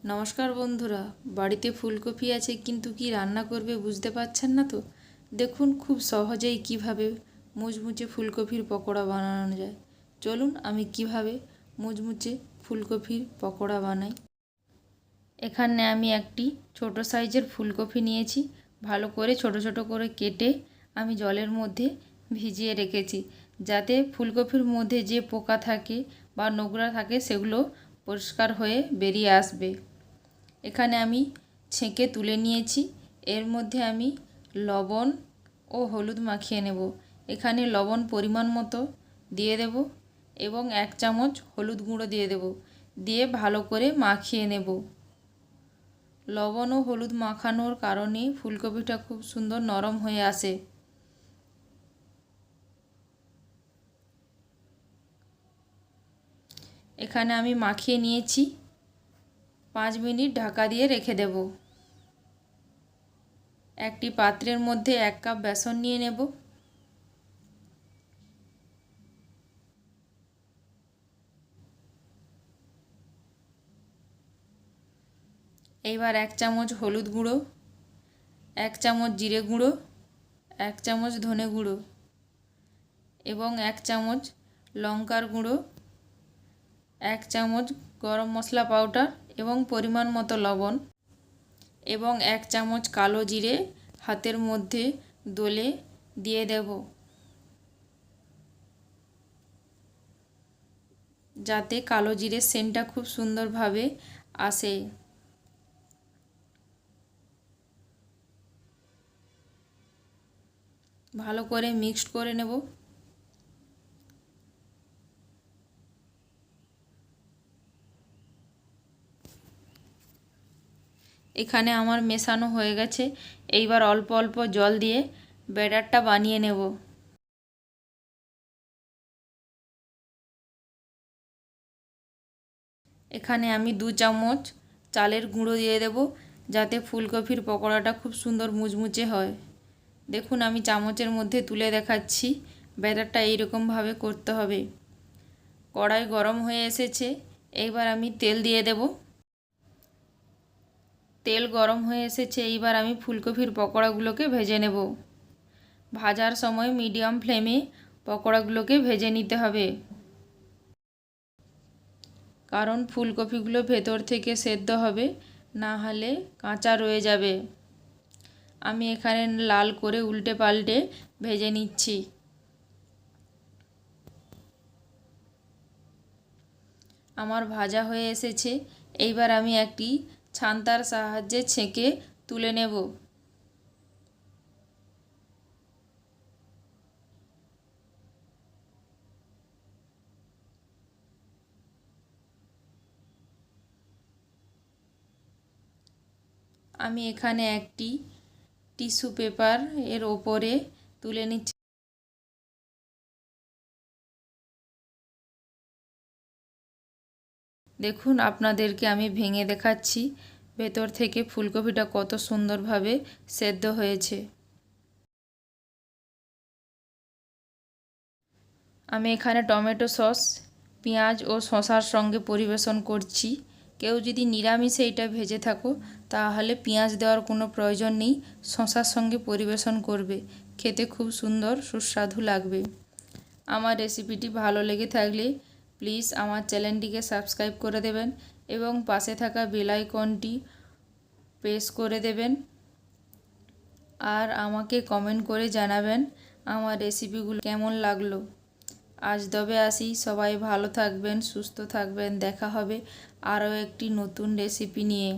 নমস্কার বন্ধুরা, বাড়িতে ফুলকপি আছে কিন্তু কি রান্না করবে বুঝতে পারছেন না তো। দেখুন খুব সহজেই কিভাবে মুচমুচে ফুলকপির পকোড়া বানানো যায়। চলুন আমি কিভাবে মুচমুচে ফুলকপির পকোড়া বানাই। এখানে আমি একটি ছোট সাইজের ফুলকপি নিয়েছি। ভালো করে ছোট ছোট করে কেটে আমি জলের মধ্যে ভিজিয়ে রেখেছি, যাতে ফুলকপির মধ্যে যে পোকা থাকে বা নোংরা থাকে সেগুলো পরিষ্কার হয়ে বেরিয়ে আসবে। এখানে আমি ছেঁকে তুলে নিয়েছি। এর মধ্যে আমি লবণ ও হলুদ মাখিয়ে নেব। এখানে লবণ পরিমাণ মতো দিয়ে দেব এবং 1 চামচ হলুদ গুঁড়ো দিয়ে দেব, দিয়ে ভালো করে মাখিয়ে নেব। লবণ ও হলুদ মাখানোর কারণে ফুলকপিটা খুব সুন্দর নরম হয়ে আসে। এখানে আমি মাখিয়ে নিয়েছি। 5 মিনিট ঢাকা দিয়ে রেখে দেব। একটি পাত্রের মধ্যে 1 কাপ বেসন নিয়ে নেব। এইবার 1 চামচ হলুদ গুঁড়ো, 1 চামচ জিরে গুঁড়ো, 1 চামচ ধনে গুঁড়ো এবং 1 চামচ লঙ্কার গুঁড়ো, 1 চামচ গরম মশলা পাউডার এবং পরিমাণ মতো লবণ এবং 1 চামচ কালো জিরে হাতের মধ্যে দলে দিয়ে দেব, যাতে কালো জিরের সেন্টটা খুব সুন্দরভাবে আসে। ভালো করে মিক্সড করে নেব। এখানে আমার মেশানো হয়ে গেছে। এইবার অল্প অল্প জল দিয়ে ব্যাটারটা বানিয়ে নেব। এখানে আমি 2 চামচ চালের গুঁড়ো দিয়ে দেব, যাতে ফুলকপির পকোড়াটা খুব সুন্দর মুচমুচে হয়। দেখুন আমি চামচের মধ্যে তুলে দেখাচ্ছি। ব্যাটারটা এইরকমভাবে করতে হবে। কড়াই গরম হয়ে এসেছে। এইবার আমি তেল দিয়ে দেব। তেল গরম হয়ে এসেছে। এইবার আমি ফুলকপির পকোড়াগুলোকে ভেজে নেব। ভাজার সময় মিডিয়াম ফ্লেমে পকোড়াগুলোকে ভেজে নিতে হবে, কারণ ফুলকপিগুলো ভেতর থেকে সেদ্ধ হবে, না হলে কাঁচা রয়ে যাবে। আমি এখানে লাল করে উল্টে পাল্টে ভেজে নিচ্ছি। আমার ভাজা হয়ে এসেছে। এইবার আমি একটি ছান্তার সাহায্যে ছেঁকে তুলে নেব। আমি এখানে একটি টিস্যু পেপার এর ওপরে তুলে নিচ্ছি। দেখুন আপনাদেরকে আমি ভেঙে দেখাচ্ছি ভেতর থেকে ফুলকপিটা কত সুন্দরভাবে সেদ্ধ হয়েছে। আমি এখানে টমেটো সস, পেঁয়াজ ও শসার সঙ্গে পরিবেশন করছি। কেউ যদি নিরামিষে এটা ভেজে থাকো তাহলে পেঁয়াজ দেওয়ার কোনো প্রয়োজন নেই, শসার সঙ্গে পরিবেশন করবে। খেতে খুব সুন্দর সুস্বাদু লাগবে। আমার রেসিপিটি ভালো লেগে থাকলে প্লিজ আমার চ্যানেলটিকে সাবস্ক্রাইব করে দেবেন এবং পাশে থাকা বেল আইকনটি প্রেস করে দেবেন। আর আমাকে কমেন্ট করে জানাবেন আমার রেসিপিগুলো কেমন লাগলো। আজ তবে আসি, সবাই ভালো থাকবেন, সুস্থ থাকবেন। দেখা হবে আরও একটি নতুন রেসিপি নিয়ে।